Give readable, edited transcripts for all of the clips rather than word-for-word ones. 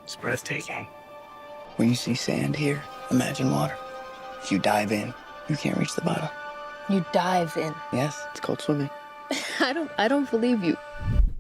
It's breathtaking. When you see sand here, imagine water. If you dive in, you can't reach the bottom. You dive in. Yes, it's called swimming. I don't believe you.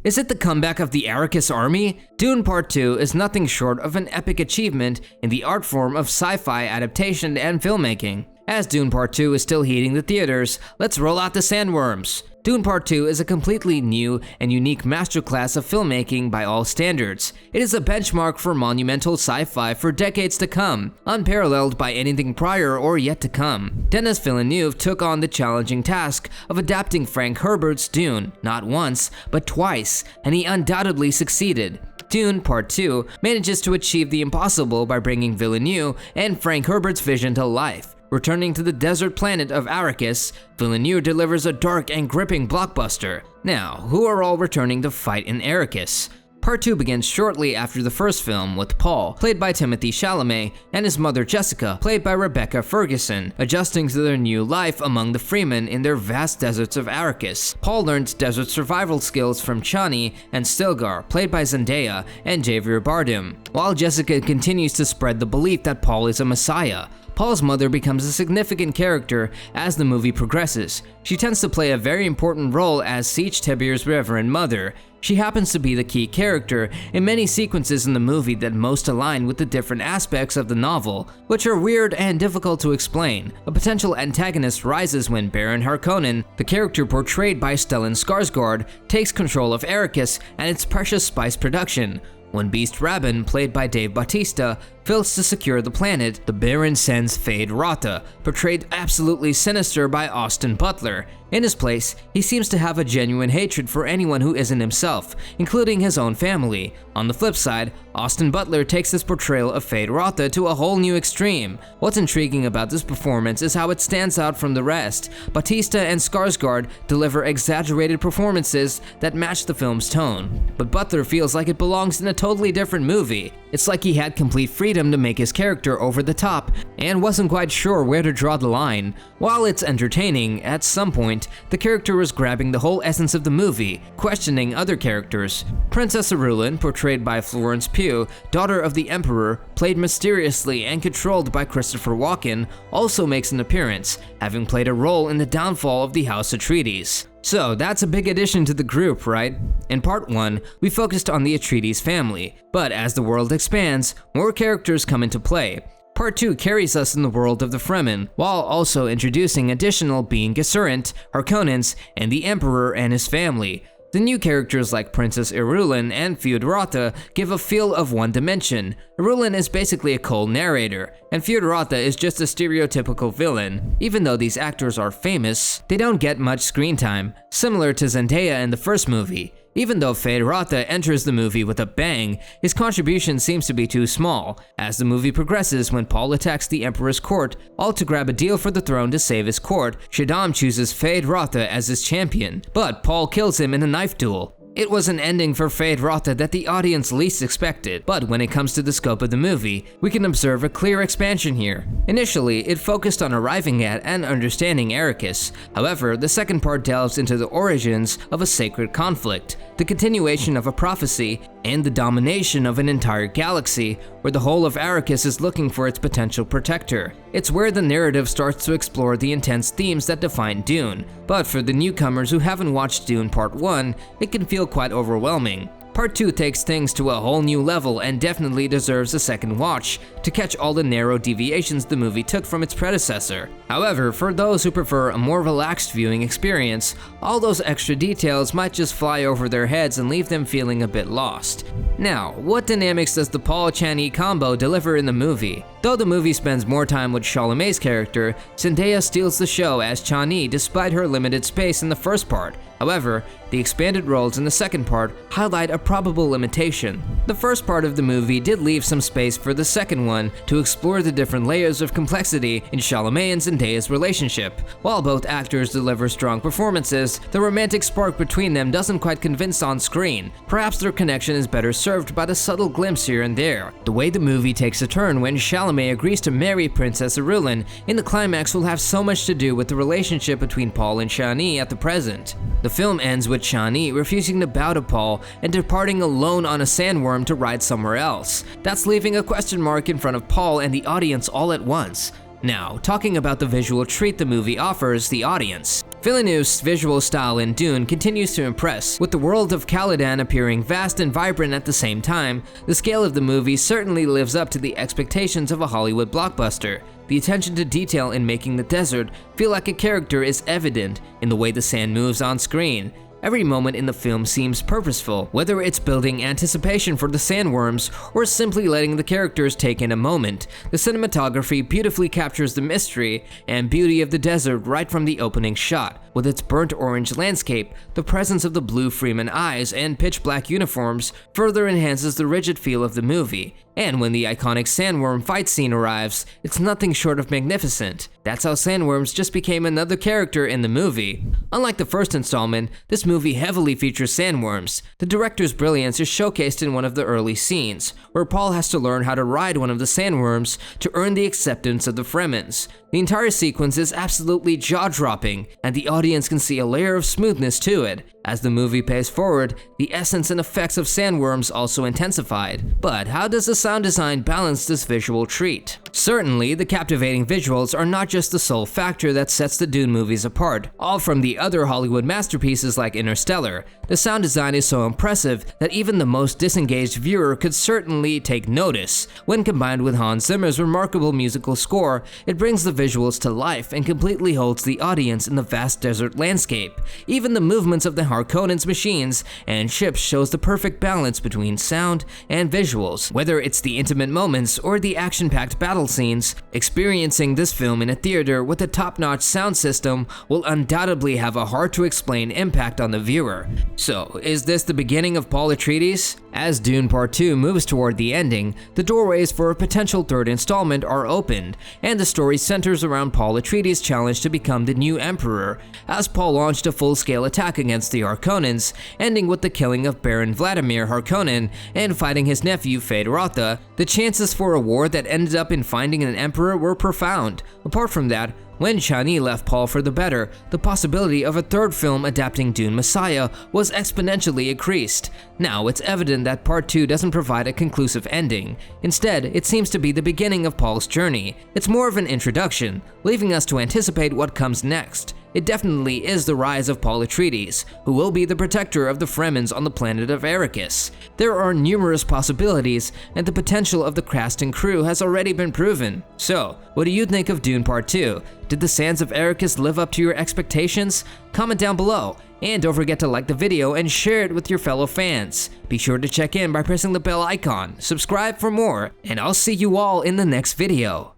Is it the comeback of the Arrakis Army? Dune Part 2 is nothing short of an epic achievement in the art form of sci-fi adaptation and filmmaking. As Dune Part 2 is still heating the theaters, let's roll out the sandworms. Dune Part 2 is a completely new and unique masterclass of filmmaking by all standards. It is a benchmark for monumental sci-fi for decades to come, unparalleled by anything prior or yet to come. Denis Villeneuve took on the challenging task of adapting Frank Herbert's Dune, not once, but twice, and he undoubtedly succeeded. Dune Part 2 manages to achieve the impossible by bringing Villeneuve and Frank Herbert's vision to life. Returning to the desert planet of Arrakis, Villeneuve delivers a dark and gripping blockbuster. Now, who are all returning to fight in Arrakis? Part 2 begins shortly after the first film with Paul, played by Timothée Chalamet, and his mother Jessica, played by Rebecca Ferguson, adjusting to their new life among the Freemen in their vast deserts of Arrakis. Paul learns desert survival skills from Chani and Stilgar, played by Zendaya and Javier Bardem, while Jessica continues to spread the belief that Paul is a messiah. Paul's mother becomes a significant character as the movie progresses. She tends to play a very important role as Siege Tibir's Reverend Mother. She happens to be the key character in many sequences in the movie that most align with the different aspects of the novel, which are weird and difficult to explain. A potential antagonist rises when Baron Harkonnen, the character portrayed by Stellan Skarsgård, takes control of Arrakis and its precious spice production. When Beast Rabban, played by Dave Bautista, fails to secure the planet, the Baron sends Fade Rotha, portrayed absolutely sinister by Austin Butler. In his place, he seems to have a genuine hatred for anyone who isn't himself, including his own family. On the flip side, Austin Butler takes his portrayal of Fade Rotha to a whole new extreme. What's intriguing about this performance is how it stands out from the rest. Bautista and Skarsgård deliver exaggerated performances that match the film's tone, but Butler feels like it belongs in a totally different movie. It's like he had complete freedom to make his character over the top and wasn't quite sure where to draw the line. While it's entertaining, at some point, the character was grabbing the whole essence of the movie, questioning other characters. Princess Irulan, portrayed by Florence Pugh, daughter of the Emperor, played mysteriously and controlled by Christopher Walken, also makes an appearance, having played a role in the downfall of the House Atreides. So that's a big addition to the group, right? In Part 1, we focused on the Atreides family, but as the world expands, more characters come into play. Part 2 carries us in the world of the Fremen, while also introducing additional Bene Gesserit, Harkonnens, and the Emperor and his family. The new characters like Princess Irulan and Feud Rotha give a feel of one dimension. Irulan is basically a cold narrator, and Feud Rotha is just a stereotypical villain. Even though these actors are famous, they don't get much screen time, similar to Zendaya in the first movie. Even though Fade Rotha enters the movie with a bang, his contribution seems to be too small. As the movie progresses, when Paul attacks the Emperor's court, all to grab a deal for the throne to save his court, Shaddam chooses Fade Rotha as his champion, but Paul kills him in a knife duel. It was an ending for Fade Rotha that the audience least expected, but when it comes to the scope of the movie, we can observe a clear expansion here. Initially, it focused on arriving at and understanding Arrakis. However, the second part delves into the origins of a sacred conflict, the continuation of a prophecy, and the domination of an entire galaxy, where the whole of Arrakis is looking for its potential protector. It's where the narrative starts to explore the intense themes that define Dune, but for the newcomers who haven't watched Dune Part 1, it can feel quite overwhelming. Part 2 takes things to a whole new level and definitely deserves a second watch to catch all the narrow deviations the movie took from its predecessor. However, for those who prefer a more relaxed viewing experience, all those extra details might just fly over their heads and leave them feeling a bit lost. Now, what dynamics does the Paul-Chani combo deliver in the movie? Though the movie spends more time with Chalamet's character, Zendaya steals the show as Chani despite her limited space in the first part. However, the expanded roles in the second part highlight a probable limitation. The first part of the movie did leave some space for the second one to explore the different layers of complexity in Chalamet and Zendaya's relationship. While both actors deliver strong performances, the romantic spark between them doesn't quite convince on screen. Perhaps their connection is better served by the subtle glimpse here and there. The way the movie takes a turn when Chalamet Salome agrees to marry Princess Irulan in the climax will have so much to do with the relationship between Paul and Shani at the present. The film ends with Shani refusing to bow to Paul and departing alone on a sandworm to ride somewhere else. That's leaving a question mark in front of Paul and the audience all at once. Now, talking about the visual treat the movie offers the audience. Villeneuve's visual style in Dune continues to impress, with the world of Caladan appearing vast and vibrant at the same time. The scale of the movie certainly lives up to the expectations of a Hollywood blockbuster. The attention to detail in making the desert feel like a character is evident in the way the sand moves on screen. Every moment in the film seems purposeful, whether it's building anticipation for the sandworms or simply letting the characters take in a moment. The cinematography beautifully captures the mystery and beauty of the desert right from the opening shot. With its burnt orange landscape, the presence of the blue Freeman eyes and pitch black uniforms further enhances the rigid feel of the movie. And when the iconic sandworm fight scene arrives, it's nothing short of magnificent. That's how sandworms just became another character in the movie. Unlike the first installment, this movie heavily features sandworms. The director's brilliance is showcased in one of the early scenes, where Paul has to learn how to ride one of the sandworms to earn the acceptance of the Fremens. The entire sequence is absolutely jaw-dropping, and the audience can see a layer of smoothness to it. As the movie pays forward, the essence and effects of sandworms also intensified. But how does the sound design balance this visual treat? Certainly, the captivating visuals are not just the sole factor that sets the Dune movies apart. All from the other Hollywood masterpieces like Interstellar, the sound design is so impressive that even the most disengaged viewer could certainly take notice. When combined with Hans Zimmer's remarkable musical score, it brings the visuals to life and completely holds the audience in the vast desert landscape. Even the movements of the Harkonnens' machines and ships shows the perfect balance between sound and visuals. Whether it's the intimate moments or the action-packed battle scenes, experiencing this film in a theater with a top-notch sound system will undoubtedly have a hard-to-explain impact on the viewer. So, is this the beginning of Paul Atreides? As Dune Part 2 moves toward the ending, the doorways for a potential third installment are opened, and the story centers around Paul Atreides' challenge to become the new Emperor, as Paul launched a full-scale attack against the Harkonnens, ending with the killing of Baron Vladimir Harkonnen and fighting his nephew Feyd-Rautha. The chances for a war that ended up in finding an Emperor were profound. Apart from that, when Shani left Paul for the better, the possibility of a third film adapting Dune Messiah was exponentially increased. Now it's evident that Part 2 doesn't provide a conclusive ending. Instead, it seems to be the beginning of Paul's journey. It's more of an introduction, leaving us to anticipate what comes next. It definitely is the rise of Paul Atreides, who will be the protector of the Fremens on the planet of Arrakis. There are numerous possibilities, and the potential of the cast and crew has already been proven. So, what do you think of Dune Part 2? Did the sands of Arrakis live up to your expectations? Comment down below, and don't forget to like the video and share it with your fellow fans. Be sure to check in by pressing the bell icon, subscribe for more, and I'll see you all in the next video.